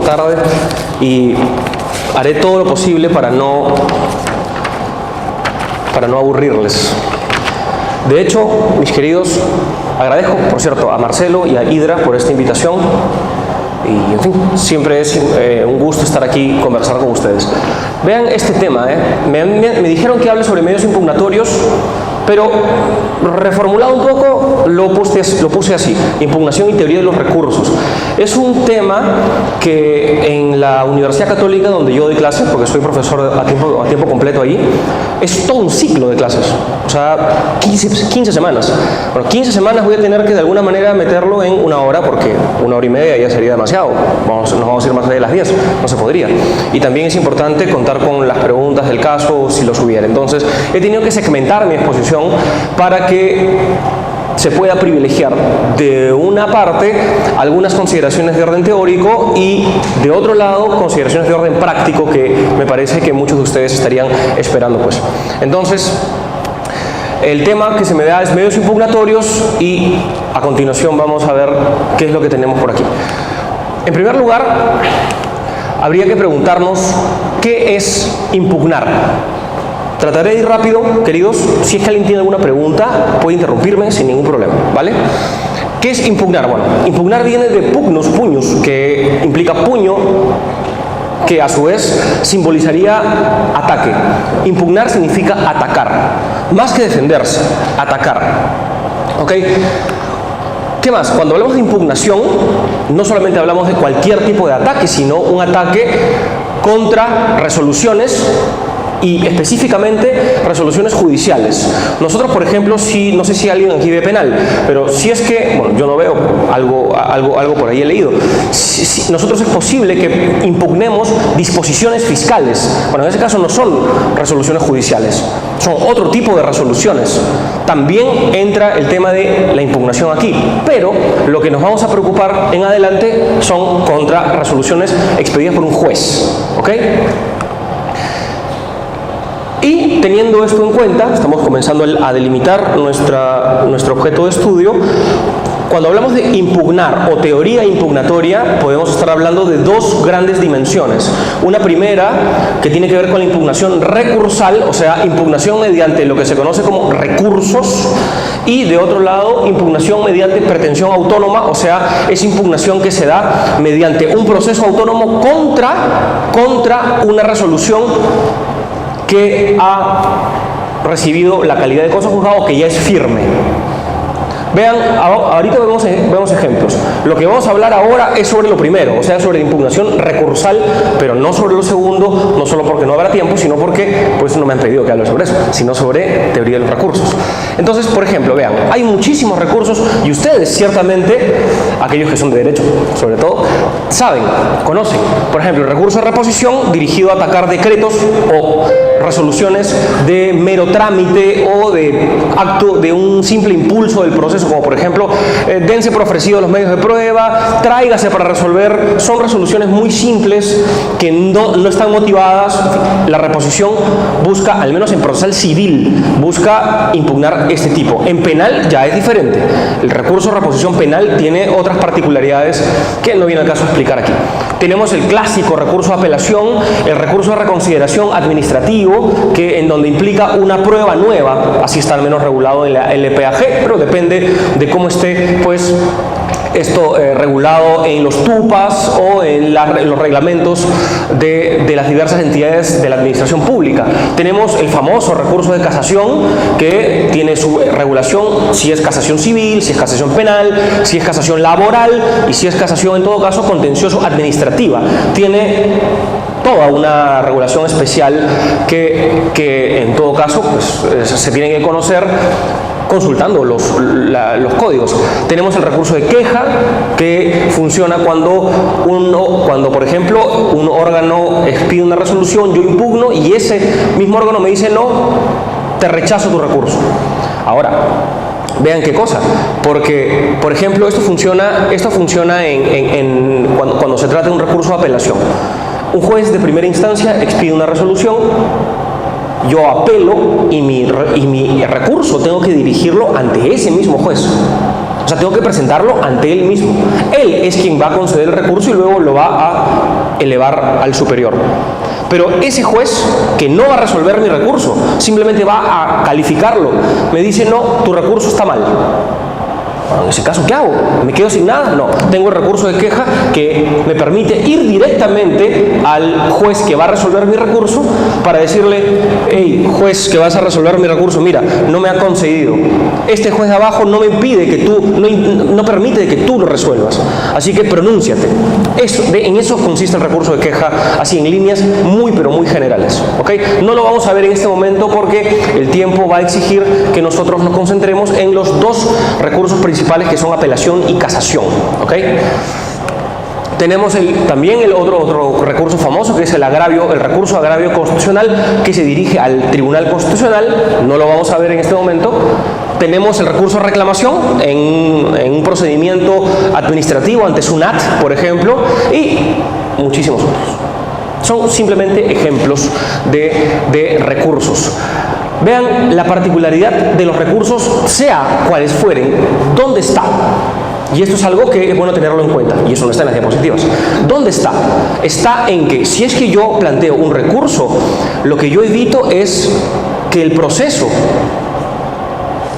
tarde y haré todo lo posible para no aburrirles. De hecho, mis queridos, agradezco, por cierto, a Marcelo y a Hidra por esta invitación. Y, en fin, siempre es un gusto estar aquí y conversar con ustedes. Vean este tema, me dijeron que hable sobre medios impugnatorios, pero reformulado un poco, lo puse así: impugnación y teoría de los recursos. Es un tema que en la Universidad Católica, donde yo doy clases, porque soy profesor a tiempo completo ahí, es todo un ciclo de clases, o sea, 15 semanas. Bueno, 15 semanas voy a tener que de alguna manera meterlo en una hora, porque 1 hora y media ya sería demasiado. Nos vamos a ir más allá de las 10, no se podría. Y también es importante contar con las preguntas del caso, si los hubiera. Entonces, he tenido que segmentar mi exposición para que se pueda privilegiar de una parte algunas consideraciones de orden teórico y de otro lado consideraciones de orden práctico que me parece que muchos de ustedes estarían esperando, pues. Entonces, el tema que se me da es medios impugnatorios y a continuación vamos a ver qué es lo que tenemos por aquí. En primer lugar, habría que preguntarnos qué es impugnar. Trataré de ir rápido, queridos. Si es que alguien tiene alguna pregunta, puede interrumpirme sin ningún problema, ¿vale? ¿Qué es impugnar? Bueno, impugnar viene de pugnus, puños, que implica puño, que a su vez simbolizaría ataque. Impugnar significa atacar, más que defenderse, atacar. ¿Ok? ¿Qué más? Cuando hablamos de impugnación, no solamente hablamos de cualquier tipo de ataque, sino un ataque contra resoluciones y específicamente resoluciones judiciales. Nosotros, por ejemplo, no sé si alguien aquí ve penal, pero si es que, bueno, yo no veo, algo por ahí he leído, nosotros es posible que impugnemos disposiciones fiscales. Bueno, en ese caso no son resoluciones judiciales, son otro tipo de resoluciones. También entra el tema de la impugnación aquí, pero lo que nos vamos a preocupar en adelante son contra resoluciones expedidas por un juez, ¿ok? Y teniendo esto en cuenta, estamos comenzando a delimitar nuestro objeto de estudio. Cuando hablamos de impugnar o teoría impugnatoria, podemos estar hablando de dos grandes dimensiones. Una primera, que tiene que ver con la impugnación recursal, o sea, impugnación mediante lo que se conoce como recursos, y de otro lado, impugnación mediante pretensión autónoma, o sea, es impugnación que se da mediante un proceso autónomo contra una resolución que ha recibido la calidad de cosa juzgado, que ya es firme. Vean, ahorita vemos ejemplos. Lo que vamos a hablar ahora es sobre lo primero, o sea, sobre impugnación recursal, pero no sobre lo segundo, no solo porque no habrá tiempo, sino porque pues no me han pedido que hable sobre eso, sino sobre teoría de los recursos. Entonces, por ejemplo, vean, hay muchísimos recursos y ustedes ciertamente, aquellos que son de derecho sobre todo, saben, conocen. Por ejemplo, el recurso de reposición dirigido a atacar decretos o resoluciones de mero trámite o de acto de un simple impulso del proceso, como por ejemplo, dense por ofrecido los medios de prueba, tráigase para resolver. Son resoluciones muy simples que no están motivadas. La reposición busca, al menos en procesal civil, busca impugnar este tipo. En penal ya es diferente. El recurso de reposición penal tiene otras particularidades que no viene al caso explicar aquí. Tenemos el clásico recurso de apelación, el recurso de reconsideración administrativo, en donde implica una prueba nueva, así está al menos regulado en la LPAG, pero depende de cómo esté, pues, esto regulado en los TUPAS o en los reglamentos de las diversas entidades de la administración pública. Tenemos el famoso recurso de casación, que tiene su regulación, si es casación civil, si es casación penal, si es casación laboral y si es casación en todo caso contencioso administrativa. Tiene toda una regulación especial que en todo caso pues, se tiene que conocer consultando los códigos. Tenemos el recurso de queja, que funciona cuando por ejemplo un órgano expide una resolución, yo impugno y ese mismo órgano me dice no, te rechazo tu recurso. Ahora, vean qué cosa, porque por ejemplo esto funciona cuando se trata de un recurso de apelación. Un juez de primera instancia expide una resolución, yo apelo y mi recurso tengo que dirigirlo ante ese mismo juez. O sea, tengo que presentarlo ante él mismo. Él es quien va a conceder el recurso y luego lo va a elevar al superior. Pero ese juez que no va a resolver mi recurso, simplemente va a calificarlo, me dice, no, tu recurso está mal. Bueno, en ese caso, ¿qué hago? ¿Me quedo sin nada? No, tengo el recurso de queja que me permite ir directamente al juez que va a resolver mi recurso para decirle, hey, juez que vas a resolver mi recurso, mira, no me ha concedido. Este juez de abajo no me pide que tú, no permite que tú lo resuelvas. Así que pronúnciate. En eso consiste el recurso de queja, así en líneas muy, pero muy generales. ¿Ok? No lo vamos a ver en este momento porque el tiempo va a exigir que nosotros nos concentremos en los dos recursos principales que son apelación y casación. ¿Ok? Tenemos también el otro recurso famoso, que es el recurso de agravio constitucional, que se dirige al Tribunal Constitucional. No lo vamos a ver en este momento. Tenemos el recurso de reclamación en un procedimiento administrativo ante SUNAT, por ejemplo, y muchísimos otros. Son simplemente ejemplos de recursos. Vean la particularidad de los recursos, sea cuales fueren, ¿dónde está? Y esto es algo que es bueno tenerlo en cuenta, y eso no está en las diapositivas. ¿Dónde está? Está en que si es que yo planteo un recurso, lo que yo evito es que el proceso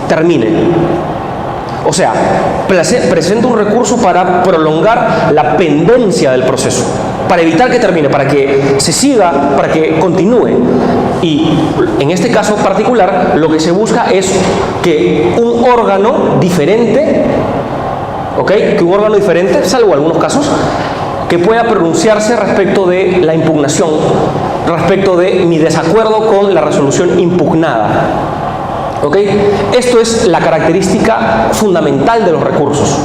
termine. O sea, presento un recurso para prolongar la pendencia del proceso, para evitar que termine, para que se siga, para que continúe. Y en este caso particular, lo que se busca es que un órgano diferente, ¿ok? Que un órgano diferente, salvo algunos casos, que pueda pronunciarse respecto de la impugnación, respecto de mi desacuerdo con la resolución impugnada. ¿Ok? Esto es la característica fundamental de los recursos.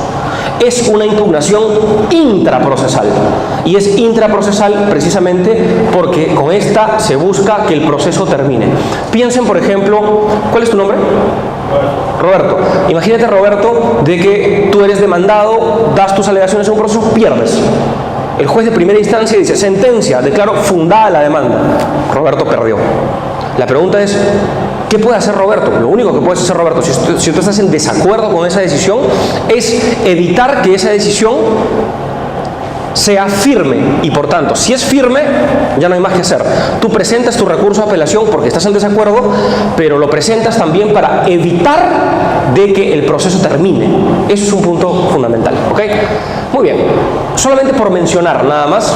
Es una impugnación intraprocesal. Y es intraprocesal precisamente porque con esta se busca que el proceso termine. Piensen, por ejemplo, ¿cuál es tu nombre? Roberto. Imagínate, Roberto, de que tú eres demandado, das tus alegaciones en un proceso, pierdes. El juez de primera instancia dice, sentencia, declaro fundada la demanda. Roberto perdió. La pregunta es, ¿qué puede hacer Roberto? Lo único que puedes hacer, Roberto, si tú estás en desacuerdo con esa decisión, es evitar que esa decisión sea firme. Y por tanto, si es firme, ya no hay más que hacer. Tú presentas tu recurso de apelación porque estás en desacuerdo, pero lo presentas también para evitar de que el proceso termine. Eso es un punto fundamental. ¿Ok? Muy bien. Solamente por mencionar nada más,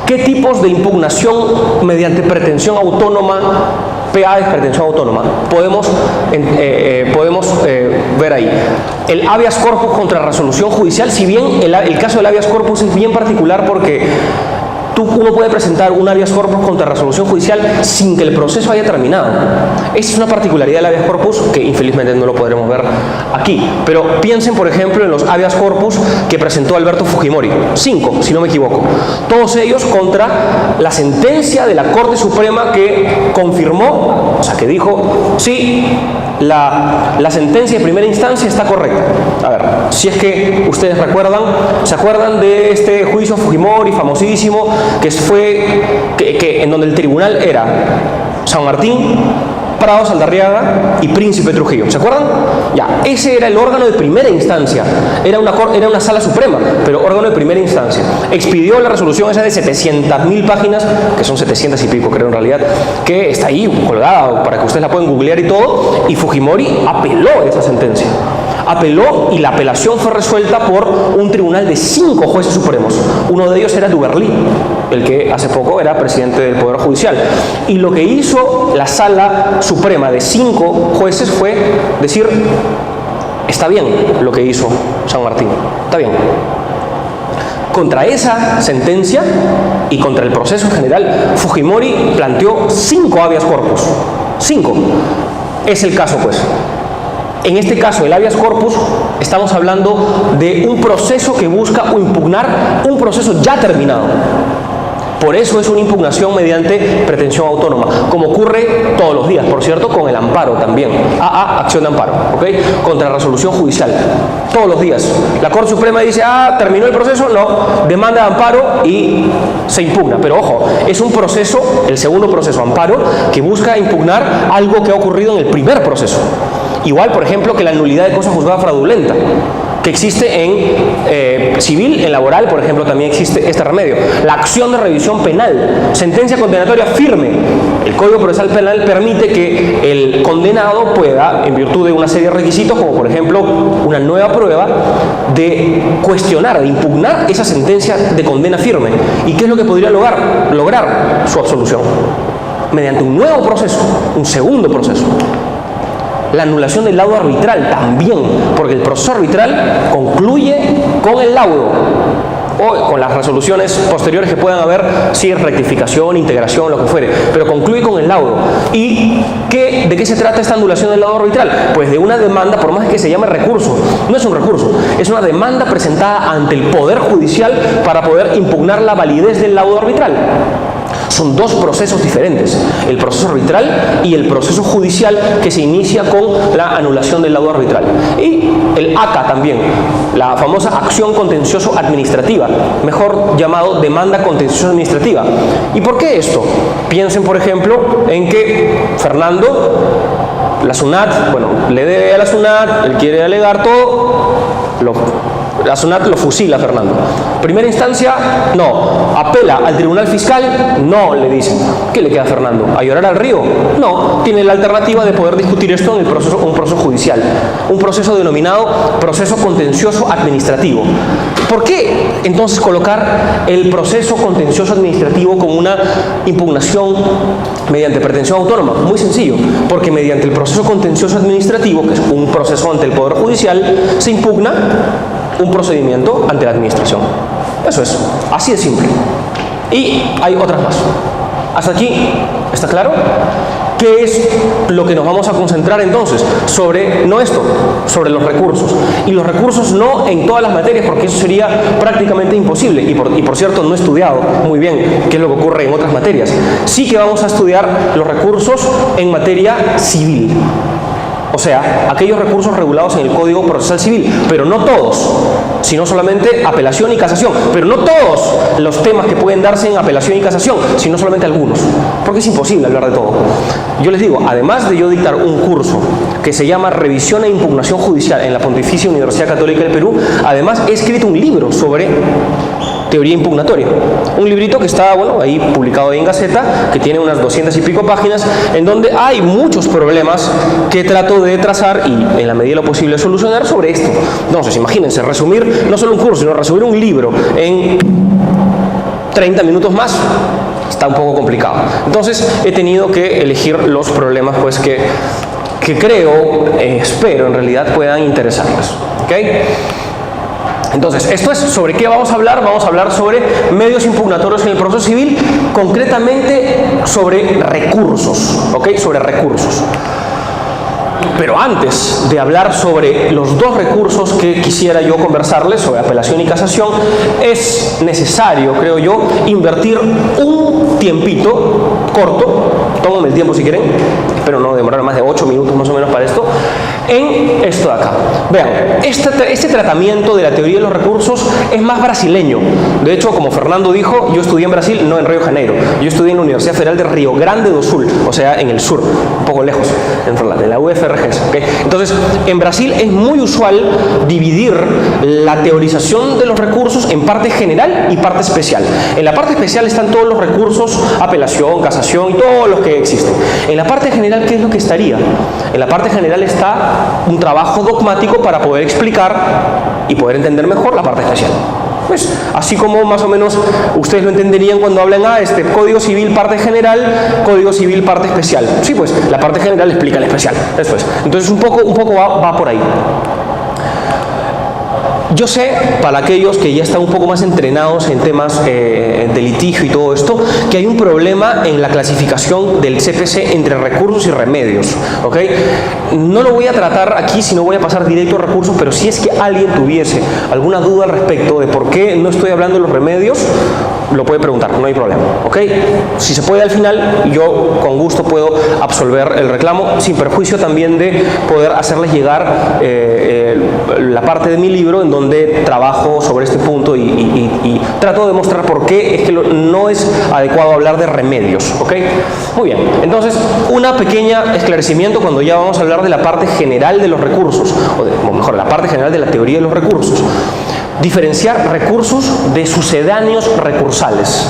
¿qué tipos de impugnación mediante pretensión autónoma, PA es pretensión autónoma, podemos ver ahí? El habeas corpus contra resolución judicial, si bien el caso del habeas corpus es bien particular porque uno puede presentar un habeas corpus contra resolución judicial sin que el proceso haya terminado. Esa es una particularidad del habeas corpus que infelizmente no lo podremos ver aquí. Pero piensen, por ejemplo, en los habeas corpus que presentó Alberto Fujimori. 5, si no me equivoco. Todos ellos contra la sentencia de la Corte Suprema que confirmó, o sea, que dijo, sí, la sentencia de primera instancia está correcta. A ver, si es que ustedes recuerdan, ¿se acuerdan de este juicio Fujimori famosísimo que en donde el tribunal era San Martín, Prado Saldarriaga y Príncipe Trujillo? ¿Se acuerdan? Ya, ese era el órgano de primera instancia. Era una sala suprema, pero órgano de primera instancia. Expidió la resolución esa de 700.000 páginas, que son 700 y pico, creo en realidad, que está ahí colgada para que ustedes la puedan googlear y todo, y Fujimori apeló esa sentencia. Apeló y la apelación fue resuelta por un tribunal de 5 jueces supremos. Uno de ellos era Duverly, el que hace poco era presidente del Poder Judicial. Y lo que hizo la sala suprema de 5 jueces fue decir, está bien lo que hizo San Martín, está bien. Contra esa sentencia y contra el proceso en general, Fujimori planteó 5 habeas corpus. 5. Es el caso, pues. En este caso, el habeas corpus, estamos hablando de un proceso que busca impugnar un proceso ya terminado. Por eso es una impugnación mediante pretensión autónoma, como ocurre todos los días, por cierto, con el amparo también. Acción de amparo, ¿ok? Contra resolución judicial. Todos los días. La Corte Suprema dice, terminó el proceso, no, demanda de amparo y se impugna. Pero ojo, es un proceso, el segundo proceso, amparo, que busca impugnar algo que ha ocurrido en el primer proceso. Igual, por ejemplo, que la nulidad de cosa juzgada fraudulenta. que existe en civil, en laboral, por ejemplo, también existe este remedio. La acción de revisión penal, sentencia condenatoria firme. El Código Procesal Penal permite que el condenado pueda, en virtud de una serie de requisitos, como por ejemplo una nueva prueba, de cuestionar, de impugnar esa sentencia de condena firme. ¿Y qué es lo que podría lograr su absolución? Mediante un nuevo proceso, un segundo proceso. La anulación del laudo arbitral también, porque el proceso arbitral concluye con el laudo o con las resoluciones posteriores que puedan haber, si es rectificación, integración, lo que fuere, pero concluye con el laudo. ¿Y de qué se trata esta anulación del laudo arbitral? Pues de una demanda, por más que se llame recurso, no es un recurso, es una demanda presentada ante el Poder Judicial para poder impugnar la validez del laudo arbitral. Son dos procesos diferentes, el proceso arbitral y el proceso judicial, que se inicia con la anulación del laudo arbitral. Y el ACA también, la famosa acción contencioso administrativa, mejor llamado demanda contencioso administrativa. ¿Y por qué esto? Piensen, por ejemplo, en que Fernando, la SUNAT, bueno, le debe a la SUNAT, él quiere alegar todo, la SUNAT lo fusila a Fernando. Primera instancia, no. Apela al tribunal fiscal, no, le dicen. ¿Qué le queda a Fernando? ¿A llorar al río? No. Tiene la alternativa de poder discutir esto en un proceso judicial. Un proceso denominado proceso contencioso administrativo. ¿Por qué entonces colocar el proceso contencioso administrativo como una impugnación mediante pretensión autónoma? Muy sencillo. Porque mediante el proceso contencioso administrativo, que es un proceso ante el Poder Judicial, se impugna un procedimiento ante la administración. Eso es, así de simple. Y hay otras más. ¿Hasta aquí está claro? ¿Qué es lo que nos vamos a concentrar entonces? Sobre, no esto, sobre los recursos. Y los recursos no en todas las materias, porque eso sería prácticamente imposible. Y por cierto, no he estudiado muy bien qué es lo que ocurre en otras materias. Sí que vamos a estudiar los recursos en materia civil. O sea, aquellos recursos regulados en el Código Procesal Civil, pero no todos, sino solamente apelación y casación. Pero no todos los temas que pueden darse en apelación y casación, sino solamente algunos, porque es imposible hablar de todo. Yo les digo, además de yo dictar un curso que se llama Revisión e Impugnación Judicial en la Pontificia Universidad Católica del Perú, además he escrito un libro sobre teoría impugnatoria. Un librito que está, bueno, ahí publicado en Gaceta, que tiene unas 200 y pico páginas, en donde hay muchos problemas que trato de trazar y, en la medida de lo posible, solucionar sobre esto. Entonces, imagínense, resumir no solo un curso, sino resumir un libro en 30 minutos más, está un poco complicado. Entonces, he tenido que elegir los problemas, pues, que creo, espero, en realidad, puedan interesarles. ¿Ok? Entonces, esto es sobre qué vamos a hablar. Vamos a hablar sobre medios impugnatorios en el proceso civil, concretamente sobre recursos, ¿ok? Sobre recursos. Pero antes de hablar sobre los dos recursos que quisiera yo conversarles, sobre apelación y casación, es necesario, creo yo, invertir un tiempito corto, tómenme el tiempo si quieren, espero no demorar más de 8 minutos más o menos para esto, en esto de acá. Vean, este tratamiento de la teoría de los recursos es más brasileño. De hecho, como Fernando dijo, yo estudié en Brasil, no en Río de Janeiro. Yo estudié en la Universidad Federal de Río Grande do Sul, o sea, en el sur, un poco lejos, en la UFRG. ¿Okay? Entonces, en Brasil es muy usual dividir la teorización de los recursos en parte general y parte especial. En la parte especial están todos los recursos, apelación, casación y todos los que existen. En la parte general, ¿qué es lo que estaría? En la parte general está un trabajo dogmático para poder explicar y poder entender mejor la parte especial. Pues, así como más o menos ustedes lo entenderían cuando hablan Código Civil parte general, Código Civil parte especial. Sí, pues la parte general explica el especial. Después. Entonces un poco va por ahí. Yo sé, para aquellos que ya están un poco más entrenados en temas de litigio y todo esto, que hay un problema en la clasificación del CPC entre recursos y remedios, ¿ok? No lo voy a tratar aquí, sino voy a pasar directo a recursos, pero si es que alguien tuviese alguna duda al respecto de por qué no estoy hablando de los remedios, lo puede preguntar, no hay problema, ¿ok? Si se puede al final, yo con gusto puedo absolver el reclamo, sin perjuicio también de poder hacerles llegar la parte de mi libro en donde trabajo sobre este punto y trato de mostrar por qué es que no es adecuado hablar de remedios, ¿ok? Muy bien, entonces, una pequeña esclarecimiento cuando ya vamos a hablar de la parte general de los recursos, o mejor, la parte general de la teoría de los recursos. Diferenciar recursos de sucedáneos recursales.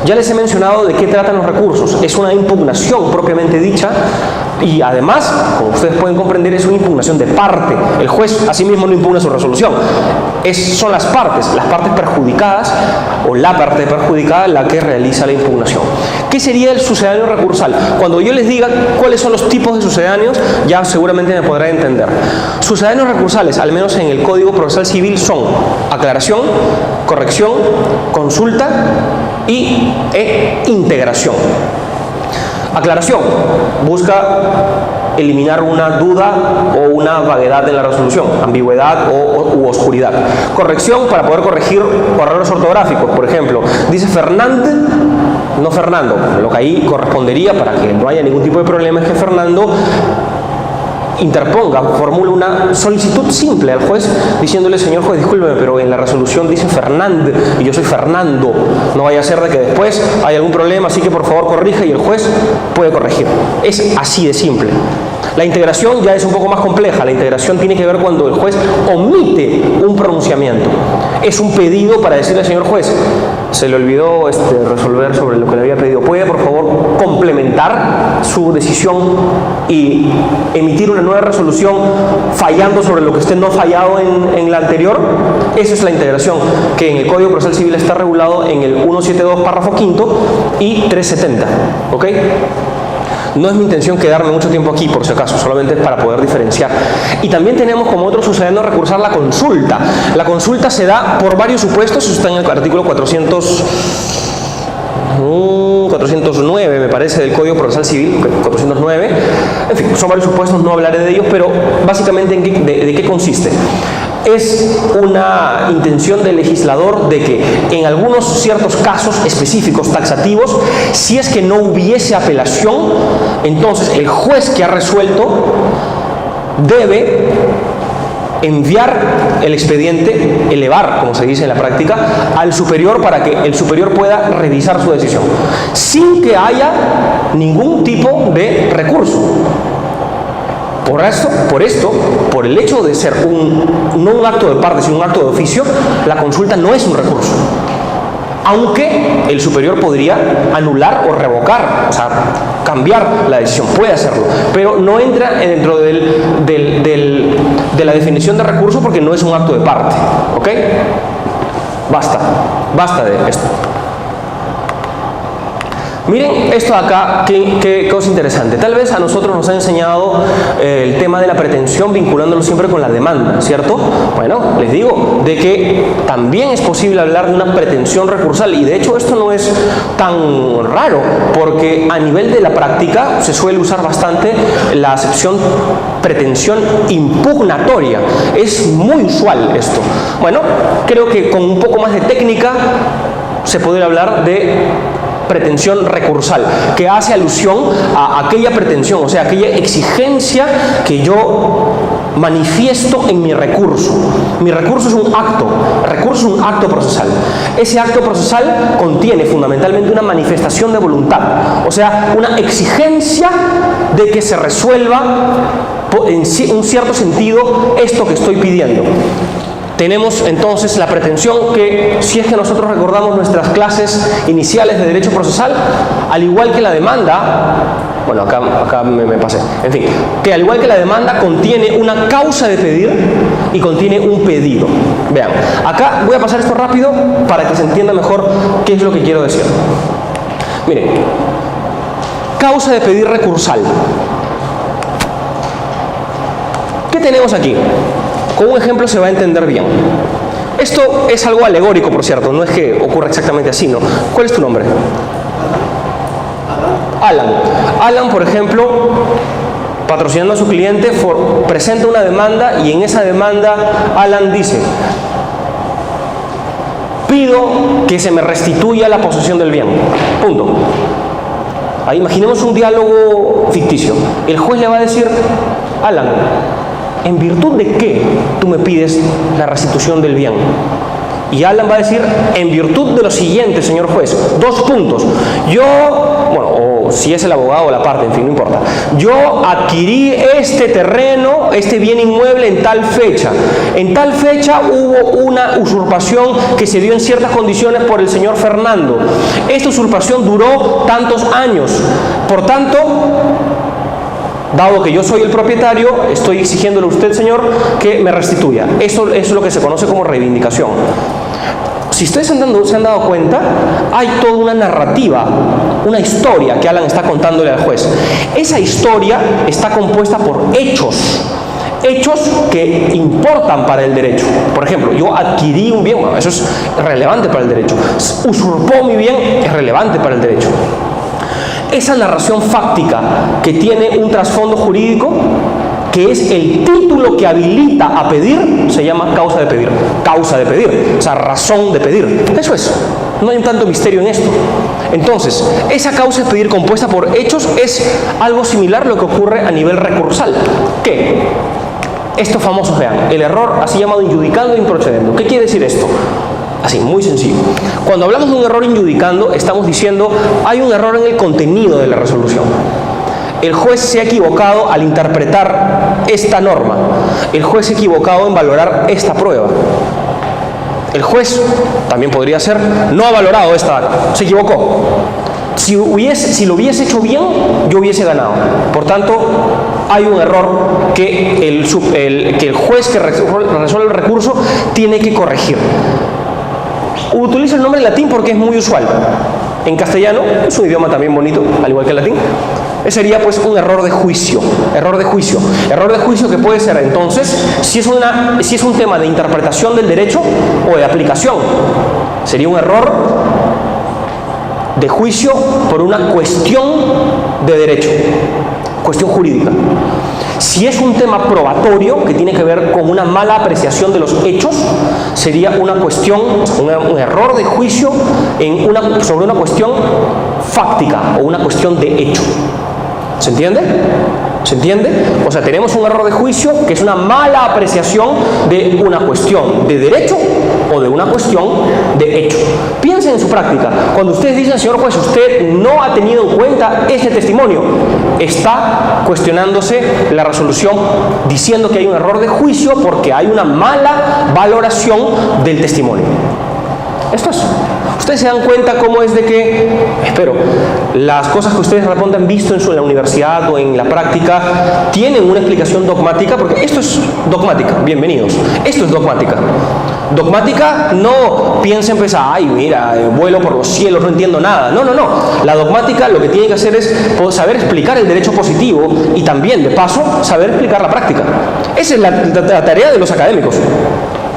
Ya les he mencionado de qué tratan los recursos. Es una impugnación propiamente dicha y además, como ustedes pueden comprender, es una impugnación de parte. El juez asimismo no impugna su resolución. Son las partes perjudicadas o la parte perjudicada la que realiza la impugnación. ¿Qué sería el sucedáneo recursal? Cuando yo les diga cuáles son los tipos de sucedáneos, ya seguramente me podrán entender. Sucedáneos recursales, al menos en el Código Procesal Civil, son aclaración, corrección, consulta e integración. Aclaración, busca eliminar una duda o una vaguedad en la resolución, ambigüedad u oscuridad. Corrección, para poder corregir errores ortográficos. Por ejemplo, dice Fernández, no Fernando. Lo que ahí correspondería, para que no haya ningún tipo de problema, es que Fernando interponga, formule una solicitud simple al juez diciéndole: señor juez, discúlpeme, pero en la resolución dice Fernández y yo soy Fernando, no vaya a ser de que después hay algún problema, así que por favor corrija, y el juez puede corregir. Es así de simple. La integración ya es un poco más compleja. La integración tiene que ver cuando el juez omite un pronunciamiento. Es un pedido para decirle al señor juez: se le olvidó resolver sobre lo que le había pedido, ¿puede por favor complementar su decisión y emitir una nueva resolución fallando sobre lo que usted no ha fallado en la anterior? Esa es la integración, que en el Código Procesal Civil está regulado en el 172 párrafo quinto y 370, ¿ok? No es mi intención quedarme mucho tiempo aquí, por si acaso, solamente es para poder diferenciar. Y también tenemos como otro sucedáneo recursal la consulta. La consulta se da por varios supuestos, eso está en el artículo 409, me parece, del Código Procesal Civil, 409. En fin, son varios supuestos, no hablaré de ellos, pero básicamente ¿de qué consiste? Es una intención del legislador de que en algunos ciertos casos específicos, taxativos, si es que no hubiese apelación, entonces el juez que ha resuelto debe enviar el expediente, elevar, como se dice en la práctica, al superior para que el superior pueda revisar su decisión, sin que haya ningún tipo de recurso. Por el hecho de ser no un acto de parte, sino un acto de oficio, la consulta no es un recurso. Aunque el superior podría anular o revocar, o sea, cambiar la decisión, puede hacerlo, pero no entra dentro de la definición de recurso porque no es un acto de parte, ¿ok? Basta de esto. Miren esto de acá, qué cosa interesante. Tal vez a nosotros nos ha enseñado el tema de la pretensión vinculándolo siempre con la demanda, ¿cierto? Bueno, les digo de que también es posible hablar de una pretensión recursal, y de hecho esto no es tan raro, porque a nivel de la práctica se suele usar bastante la acepción pretensión impugnatoria. Es muy usual esto. Bueno, creo que con un poco más de técnica se podría hablar de pretensión recursal, que hace alusión a aquella pretensión, o sea, aquella exigencia que yo manifiesto en mi recurso. Mi recurso es un acto procesal. Ese acto procesal contiene fundamentalmente una manifestación de voluntad, o sea, una exigencia de que se resuelva en un cierto sentido esto que estoy pidiendo. Tenemos entonces la pretensión que, si es que nosotros recordamos nuestras clases iniciales de derecho procesal, al igual que la demanda, bueno, acá me pasé, en fin, que al igual que la demanda contiene una causa de pedir y contiene un pedido. Vean, acá voy a pasar esto rápido para que se entienda mejor qué es lo que quiero decir. Miren, causa de pedir recursal. ¿Qué tenemos aquí? Con un ejemplo se va a entender bien. Esto es algo alegórico, por cierto, no es que ocurra exactamente así, ¿no? ¿Cuál es tu nombre? Alan. Alan, por ejemplo, patrocinando a su cliente, presenta una demanda y en esa demanda Alan dice: pido que se me restituya la posesión del bien. Punto. Ahí imaginemos un diálogo ficticio. El juez le va a decir: Alan, ¿en virtud de qué tú me pides la restitución del bien? Y Alan va a decir: en virtud de lo siguiente, señor juez, 2 puntos. Yo, bueno, o si es el abogado o la parte, en fin, no importa. Yo adquirí este terreno, este bien inmueble en tal fecha. En tal fecha hubo una usurpación que se dio en ciertas condiciones por el señor Fernando. Esta usurpación duró tantos años. Por tanto, dado que yo soy el propietario, estoy exigiéndole a usted, señor, que me restituya. Eso es lo que se conoce como reivindicación. Si ustedes se han dado cuenta, hay toda una narrativa, una historia que Alan está contándole al juez. Esa historia está compuesta por hechos que importan para el derecho. Por ejemplo, yo adquirí un bien, bueno, eso es relevante para el derecho. Usurpó mi bien, es relevante para el derecho. Esa narración fáctica que tiene un trasfondo jurídico, que es el título que habilita a pedir, se llama causa de pedir. Causa de pedir, o sea, razón de pedir. Eso es. No hay tanto misterio en esto. Entonces, esa causa de pedir compuesta por hechos es algo similar a lo que ocurre a nivel recursal. ¿Qué? Estos famosos, vean, el error así llamado injudicando e improcedendo. ¿Qué quiere decir esto? Así, muy sencillo. Cuando hablamos de un error injudicando, estamos diciendo hay un error en el contenido de la resolución. El juez se ha equivocado al interpretar esta norma. El juez se ha equivocado en valorar esta prueba. El juez, también podría ser, no ha valorado esta acta, se equivocó. Si lo hubiese hecho bien, yo hubiese ganado. Por tanto, hay un error que el juez que resuelve el recurso tiene que corregir. Utilizo el nombre en latín porque es muy usual. En castellano es un idioma también bonito, al igual que el latín. Ese sería pues un error de juicio. Error de juicio que puede ser entonces, si es un tema de interpretación del derecho o de aplicación, sería un error de juicio por una cuestión de derecho, cuestión jurídica. Si es un tema probatorio que tiene que ver con una mala apreciación de los hechos, sería una cuestión, un error de juicio sobre una cuestión fáctica o una cuestión de hecho. ¿Se entiende? ¿Se entiende? O sea, tenemos un error de juicio que es una mala apreciación de una cuestión de derecho o de una cuestión de hecho. Piensen en su práctica. Cuando ustedes dicen: señor juez, usted no ha tenido en cuenta este testimonio, está cuestionándose la resolución, diciendo que hay un error de juicio porque hay una mala valoración del testimonio. Esto es. Ustedes se dan cuenta cómo es de que, espero, las cosas que ustedes de repente han visto en la universidad o en la práctica tienen una explicación dogmática, porque esto es dogmática, bienvenidos, esto es dogmática. Dogmática, no piensen pues, ay, mira, vuelo por los cielos, no entiendo nada. No. La dogmática lo que tiene que hacer es saber explicar el derecho positivo y también, de paso, saber explicar la práctica. Esa es la tarea de los académicos.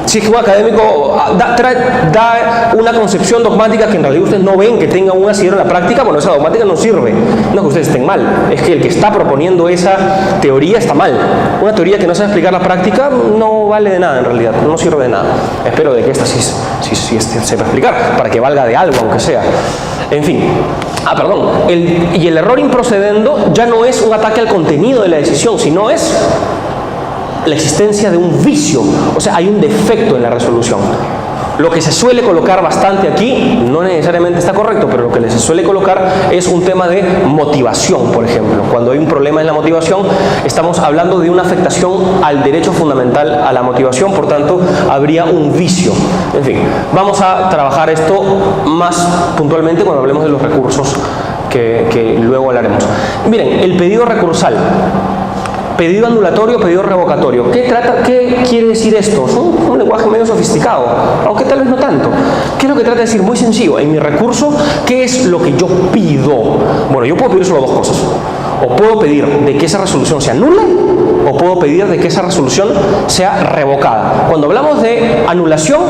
Si es que un académico da una concepción dogmática que en realidad ustedes no ven que tenga un asidero en la práctica, bueno, esa dogmática no sirve. No es que ustedes estén mal, es que el que está proponiendo esa teoría está mal. Una teoría que no sabe explicar la práctica no vale de nada en realidad, no sirve de nada. Espero de que esta sí sepa explicar, para que valga de algo, aunque sea. En fin. Y el error improcedendo ya no es un ataque al contenido de la decisión, sino es la existencia de un vicio, o sea, hay un defecto en la resolución. Lo que se suele colocar bastante aquí, no necesariamente está correcto, pero lo que se suele colocar es un tema de motivación, por ejemplo. Cuando hay un problema en la motivación, estamos hablando de una afectación al derecho fundamental a la motivación, por tanto, habría un vicio. En fin, vamos a trabajar esto más puntualmente cuando hablemos de los recursos que luego hablaremos. Miren, el pedido recursal. Pedido anulatorio, pedido revocatorio. ¿Qué quiere decir esto? Es un lenguaje medio sofisticado, aunque tal vez no tanto. ¿Qué es lo que trata de decir? Muy sencillo. En mi recurso, ¿qué es lo que yo pido? Bueno, yo puedo pedir solo 2 cosas. O puedo pedir de que esa resolución se anule, o puedo pedir de que esa resolución sea revocada. Cuando hablamos de anulación,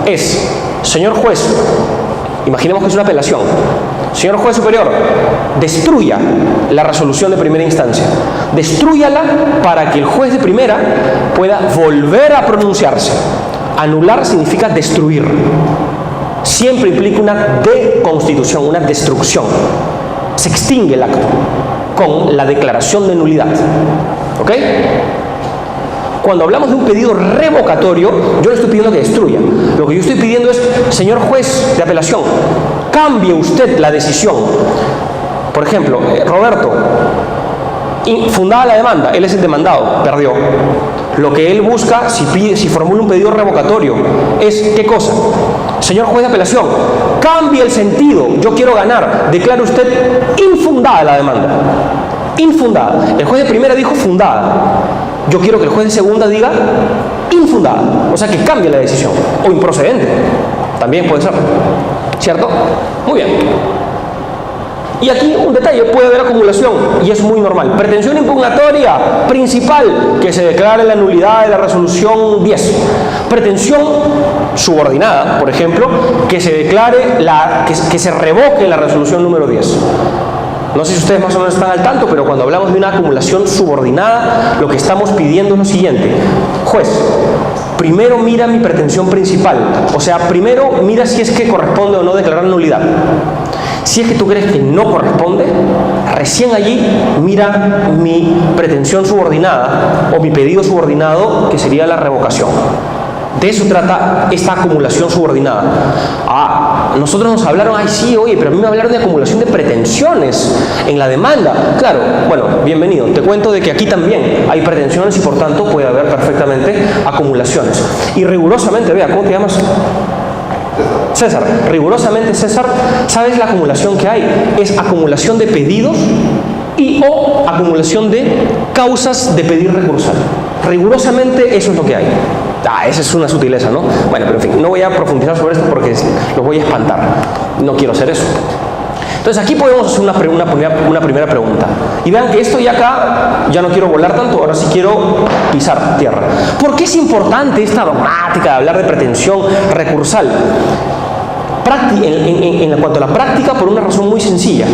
es, señor juez, imaginemos que es una apelación. Señor juez superior, destruya la resolución de primera instancia. Destrúyala para que el juez de primera pueda volver a pronunciarse. Anular significa destruir. siempre implica una deconstitución, una destrucción. Se extingue el acto con la declaración de nulidad. ¿Ok? Cuando hablamos de un pedido revocatorio, yo le estoy pidiendo que destruya. Lo que yo estoy pidiendo es, señor juez de apelación, cambie usted la decisión. Por ejemplo, Roberto, fundada la demanda, él es el demandado, perdió. Lo que él busca, si formula un pedido revocatorio, es ¿qué cosa? Señor juez de apelación, cambie el sentido, yo quiero ganar, declare usted infundada la demanda. Infundada. El juez de primera dijo fundada. Yo quiero que el juez de segunda diga infundada, o sea que cambie la decisión, o improcedente, también puede ser, ¿cierto? Muy bien. Y aquí un detalle, puede haber acumulación, y es muy normal. Pretensión impugnatoria principal, que se declare la nulidad de la resolución 10. Pretensión subordinada, por ejemplo, que se declare, que se revoque la resolución número 10. No sé si ustedes más o menos están al tanto, pero cuando hablamos de una acumulación subordinada, lo que estamos pidiendo es lo siguiente. Juez, primero mira mi pretensión principal. O sea, primero mira si es que corresponde o no declarar nulidad. Si es que tú crees que no corresponde, recién allí mira mi pretensión subordinada o mi pedido subordinado, que sería la revocación. De eso trata esta acumulación subordinada. Nosotros nos hablaron, sí, oye, pero a mí me hablaron de acumulación de pretensiones en la demanda. Claro, bueno, bienvenido. Te cuento de que aquí también hay pretensiones y por tanto puede haber perfectamente acumulaciones. Y rigurosamente, vea, ¿cómo te llamas? César. Rigurosamente, César, ¿sabes la acumulación que hay? Es acumulación de pedidos o acumulación de causas de pedir recursal. Rigurosamente eso es lo que hay. Esa es una sutileza, ¿no? Bueno, pero en fin, no voy a profundizar sobre esto porque los voy a espantar. No quiero hacer eso. Entonces aquí podemos hacer una primera pregunta. Y vean que esto ya acá, ya no quiero volar tanto, ahora sí quiero pisar tierra. ¿Por qué es importante esta dogmática de hablar de pretensión recursal? En cuanto a la práctica, por una razón muy sencilla,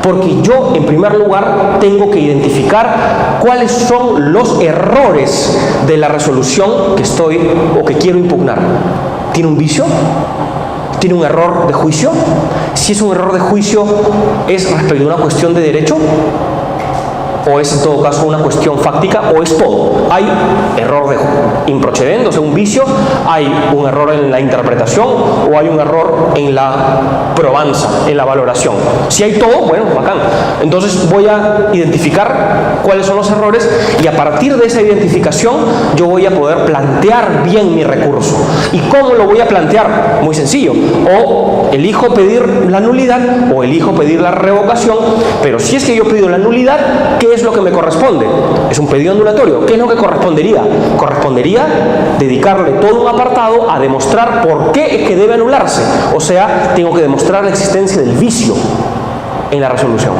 porque yo en primer lugar tengo que identificar cuáles son los errores de la resolución que estoy o que quiero impugnar. ¿Tiene un vicio? ¿Tiene un error de juicio? Si es un error de juicio, ¿es respecto a una cuestión de derecho? ¿O es en todo caso una cuestión fáctica? ¿O es todo? Hay error de improcedente, o sea, un vicio, hay un error en la interpretación o hay un error en la probanza, en la valoración. Si hay todo, bueno, bacán. Entonces voy a identificar cuáles son los errores y a partir de esa identificación yo voy a poder plantear bien mi recurso. ¿Y cómo lo voy a plantear? Muy sencillo. O elijo pedir la nulidad o elijo pedir la revocación, pero si es que yo pido la nulidad, ¿qué es lo que me corresponde? Es un pedido anulatorio. ¿Qué es lo que correspondería? Correspondería dedicarle todo un apartado a demostrar por qué es que debe anularse. O sea, tengo que demostrar la existencia del vicio en la resolución.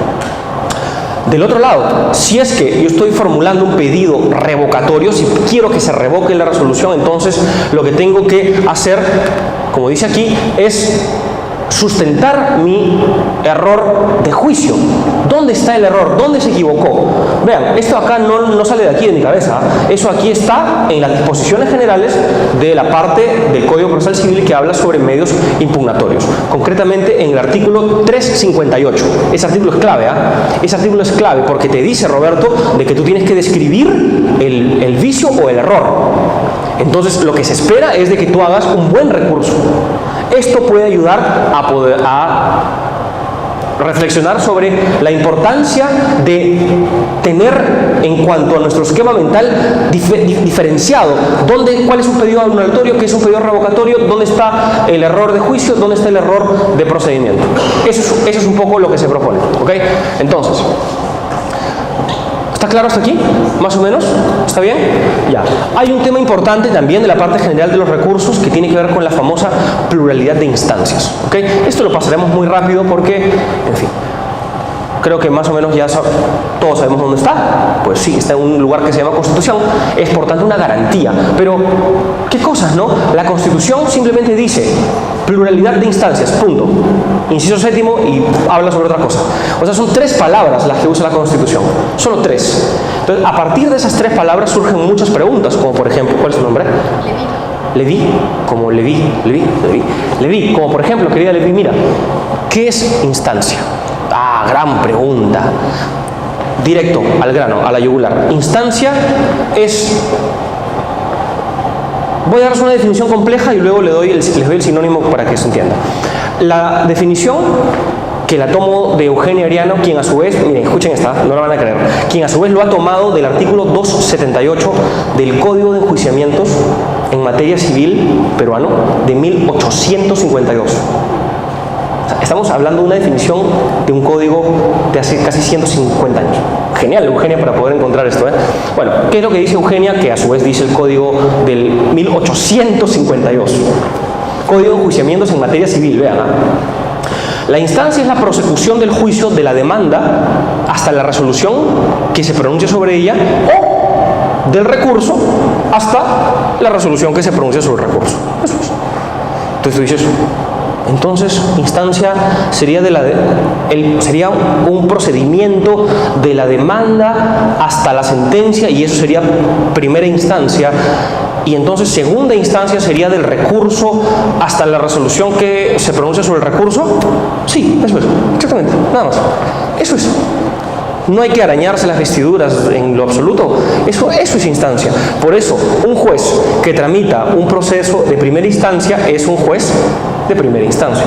Del otro lado, si es que yo estoy formulando un pedido revocatorio, si quiero que se revoque la resolución, entonces lo que tengo que hacer, como dice aquí, es sustentar mi error de juicio. ¿Dónde está el error? ¿Dónde se equivocó? Vean, esto acá no sale de aquí de mi cabeza. Eso aquí está en las disposiciones generales de la parte del Código Procesal Civil que habla sobre medios impugnatorios. Concretamente en el artículo 358. Ese artículo es clave, Ese artículo es clave porque te dice, Roberto, de que tú tienes que describir el vicio o el error. Entonces, lo que se espera es de que tú hagas un buen recurso. Esto puede ayudar a reflexionar sobre la importancia de tener en cuanto a nuestro esquema mental diferenciado cuál es un pedido anulatorio, qué es un pedido revocatorio, dónde está el error de juicio, dónde está el error de procedimiento. Eso es un poco lo que se propone, ¿ok? Entonces, ¿está claro hasta aquí? ¿Más o menos? ¿Está bien? Ya. Hay un tema importante también de la parte general de los recursos que tiene que ver con la famosa pluralidad de instancias. ¿Ok? Esto lo pasaremos muy rápido porque, en fin, creo que más o menos ya todos sabemos dónde está. Pues sí, está en un lugar que se llama Constitución. Es por tanto una garantía. Pero, ¿qué cosas, no? La Constitución simplemente dice pluralidad de instancias, punto. Inciso séptimo y habla sobre otra cosa. O sea, son 3 palabras las que usa la Constitución. Solo 3. Entonces, a partir de esas 3 palabras surgen muchas preguntas, como por ejemplo, ¿cuál es su nombre? Leví, como por ejemplo, querida Leví, mira, ¿qué es instancia? Ah, gran pregunta. Directo, al grano, a la yugular. Instancia es... Voy a daros una definición compleja y luego les doy el sinónimo para que se entienda. La definición, que la tomo de Eugenia Ariano, quien a su vez, miren, escuchen esta, no la van a creer, quien a su vez lo ha tomado del artículo 278 del Código de Enjuiciamientos en materia civil peruano de 1852. Estamos hablando de una definición de un código de hace casi 150 años. Genial, Eugenia, para poder encontrar esto, ¿eh? Bueno, ¿qué es lo que dice Eugenia? Que a su vez dice el código del 1852. Código de enjuiciamientos en materia civil, vean. La instancia es la prosecución del juicio de la demanda hasta la resolución que se pronuncie sobre ella, o del recurso hasta la resolución que se pronuncie sobre el recurso. Eso es. Entonces tú dices... Entonces, instancia sería, sería un procedimiento de la demanda hasta la sentencia, y eso sería primera instancia. Y entonces, segunda instancia sería del recurso hasta la resolución que se pronuncia sobre el recurso. Sí, eso es, exactamente, nada más. Eso es. No hay que arañarse las vestiduras en lo absoluto. Eso es instancia. Por eso, un juez que tramita un proceso de primera instancia es un juez de primera instancia.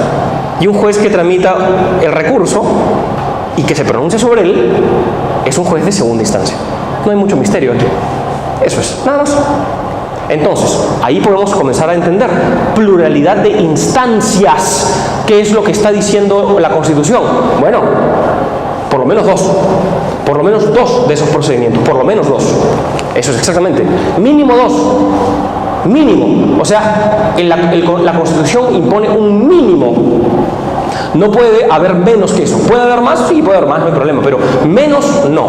Y un juez que tramita el recurso y que se pronuncia sobre él es un juez de segunda instancia. No hay mucho misterio aquí. Eso es, nada más. Entonces, ahí podemos comenzar a entender pluralidad de instancias. ¿Qué es lo que está diciendo la Constitución? Bueno, por lo menos dos de esos procedimientos, por lo menos dos. Eso es exactamente. Mínimo dos. Mínimo. O sea, la Constitución impone un mínimo. No puede haber menos que eso. ¿Puede haber más? Sí, puede haber más, no hay problema, pero menos no.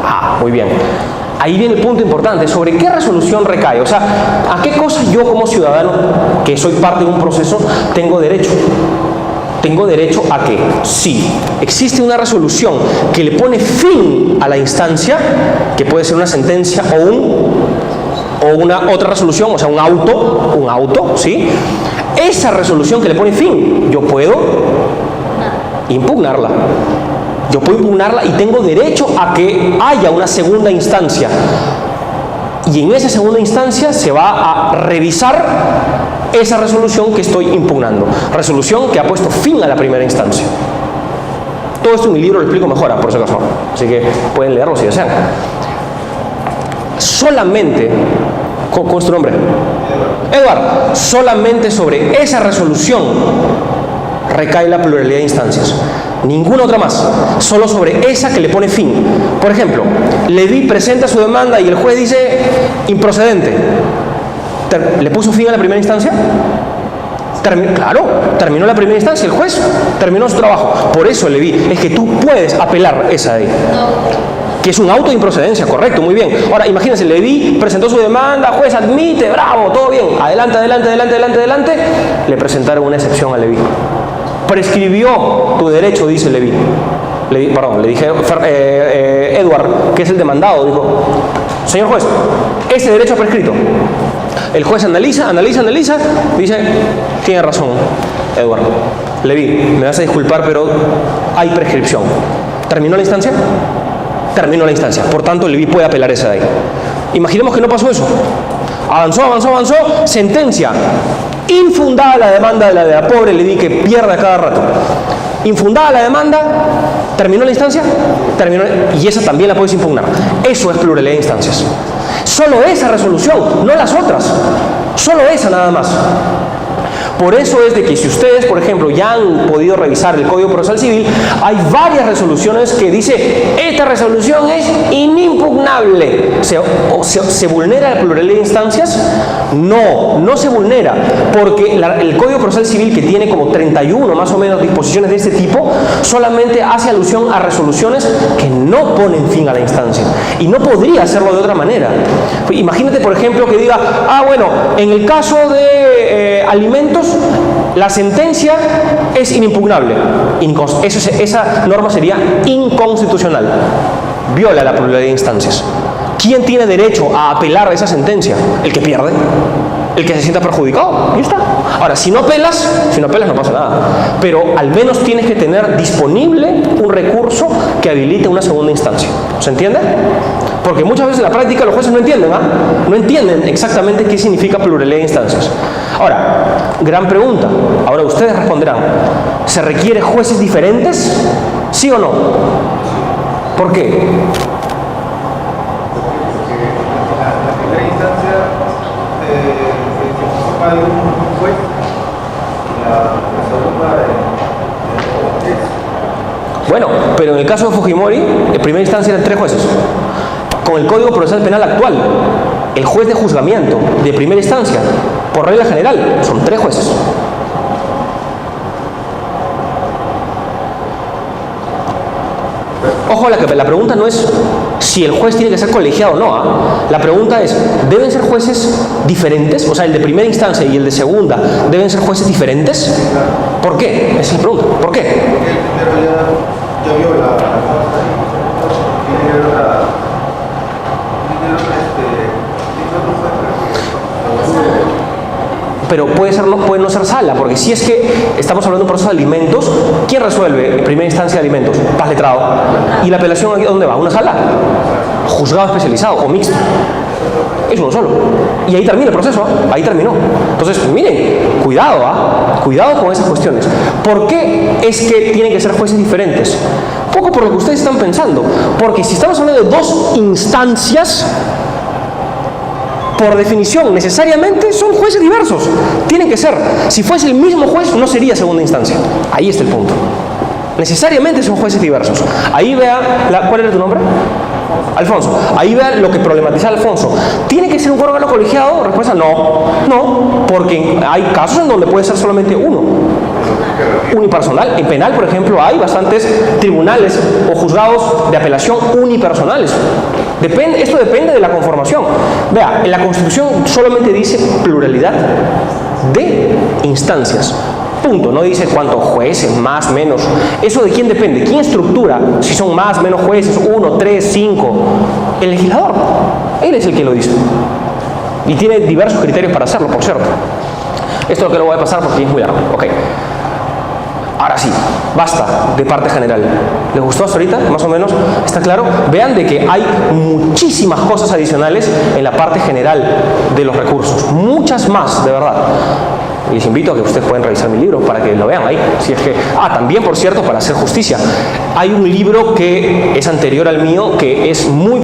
Ah, muy bien. Ahí viene el punto importante, sobre qué resolución recae. O sea, ¿a qué cosa yo como ciudadano, que soy parte de un proceso, tengo derecho? Tengo derecho a que, si existe una resolución que le pone fin a la instancia, que puede ser una sentencia o una otra resolución, o sea, un auto, ¿sí? Esa resolución que le pone fin, yo puedo impugnarla. Yo puedo impugnarla y tengo derecho a que haya una segunda instancia. Y en esa segunda instancia se va a revisar esa resolución que estoy impugnando. Resolución que ha puesto fin a la primera instancia. Todo esto en mi libro lo explico mejor, por si acaso. Así que pueden leerlo si desean. Solamente, ¿cómo es tu nombre? Edward. Solamente sobre esa resolución recae la pluralidad de instancias. Ninguna otra más. Solo sobre esa que le pone fin. Por ejemplo, Leví presenta su demanda y el juez dice improcedente. ¿Le puso fin a la primera instancia? Claro, terminó la primera instancia, el juez terminó su trabajo. Por eso, Leví, es que tú puedes apelar esa de ahí. Que es un auto de improcedencia, correcto, muy bien. Ahora, imagínense, Leví presentó su demanda, juez admite, bravo, todo bien. Adelante. Le presentaron una excepción a Leví. Prescribió tu derecho, dice Leví. Le dije Edward, que es el demandado, dijo, señor juez, ese derecho ha prescrito. El juez analiza, dice, tiene razón, Edward. Leví, me vas a disculpar, pero hay prescripción. ¿Terminó la instancia? Terminó la instancia. Por tanto, Leví puede apelar esa de ahí. Imaginemos que no pasó eso. Avanzó. Sentencia. Infundada la demanda de la pobre Leví, que pierde a cada rato. Infundada la demanda. ¿Terminó la instancia? Terminó. Y esa también la puedes impugnar. Eso es pluralidad de instancias. Solo esa resolución, no las otras. Solo esa nada más. Por eso es de que si ustedes, por ejemplo, ya han podido revisar el Código Procesal Civil, hay varias resoluciones que dice, esta resolución es inimpugnable. ¿Se vulnera la pluralidad de instancias? No se vulnera, porque el Código Procesal Civil, que tiene como 31 más o menos disposiciones de este tipo, solamente hace alusión a resoluciones que no ponen fin a la instancia. Y no podría hacerlo de otra manera. Imagínate, por ejemplo, que diga, bueno, en el caso de alimentos, la sentencia es inimpugnable. Esa norma sería inconstitucional. Viola la pluralidad de instancias. ¿Quién tiene derecho a apelar a esa sentencia? El que pierde. el que se sienta perjudicado, y está. Ahora, si no apelas no pasa nada, pero al menos tienes que tener disponible un recurso que habilite una segunda instancia. ¿Se entiende? Porque muchas veces en la práctica los jueces no entienden, no entienden exactamente qué significa pluralidad de instancias. Ahora, gran pregunta, ahora ustedes responderán, ¿se requiere jueces diferentes? ¿Sí o no? ¿Por qué? Hay un juez, la segunda Bueno, pero en el caso de Fujimori, en primera instancia eran 3 jueces. Con el Código Procesal Penal actual, el juez de juzgamiento de primera instancia, por regla general, son 3 jueces. Ojo, la pregunta no es si el juez tiene que ser colegiado o no. La pregunta es, ¿deben ser jueces diferentes? O sea, el de primera instancia y el de segunda, ¿deben ser jueces diferentes? ¿Por qué? Esa es la pregunta. ¿Por qué? Porque el primero ya vio la pero puede no ser sala, porque si es que estamos hablando de un proceso de alimentos, ¿quién resuelve en primera instancia de alimentos? Paz letrado. ¿Y la apelación aquí dónde va? ¿A una sala? Juzgado especializado o mixto. Es uno solo. Y ahí termina el proceso, ahí terminó. Entonces, miren, cuidado, cuidado con esas cuestiones. ¿Por qué es que tienen que ser jueces diferentes? Poco por lo que ustedes están pensando. Porque si estamos hablando de 2 instancias, por definición, necesariamente son jueces diversos. Tienen que ser. Si fuese el mismo juez, no sería segunda instancia. Ahí está el punto. Necesariamente son jueces diversos. Ahí vea, ¿cuál era tu nombre? Alfonso. Ahí vea lo que problematiza Alfonso. ¿Tiene que ser un órgano colegiado? Respuesta, no, porque hay casos en donde puede ser solamente uno. Unipersonal. En penal, por ejemplo, hay bastantes tribunales o juzgados de apelación unipersonales. Esto depende de la conformación. Vea, en la Constitución solamente dice pluralidad de instancias. Punto. No dice cuántos jueces, más, menos. ¿Eso de quién depende? ¿Quién estructura? Si son más, menos jueces, 1, 3, 5. El legislador. Él es el que lo dice. Y tiene diversos criterios para hacerlo, por cierto. Esto es lo que lo voy a pasar porque es muy largo. Ok. Ahora sí, basta de parte general. ¿Les gustó hasta ahorita? Más o menos. ¿Está claro? Vean de que hay muchísimas cosas adicionales en la parte general de los recursos. Muchas más, de verdad. Y les invito a que ustedes puedan revisar mi libro para que lo vean ahí. Si es que, también, por cierto, para hacer justicia, hay un libro que es anterior al mío, que es muy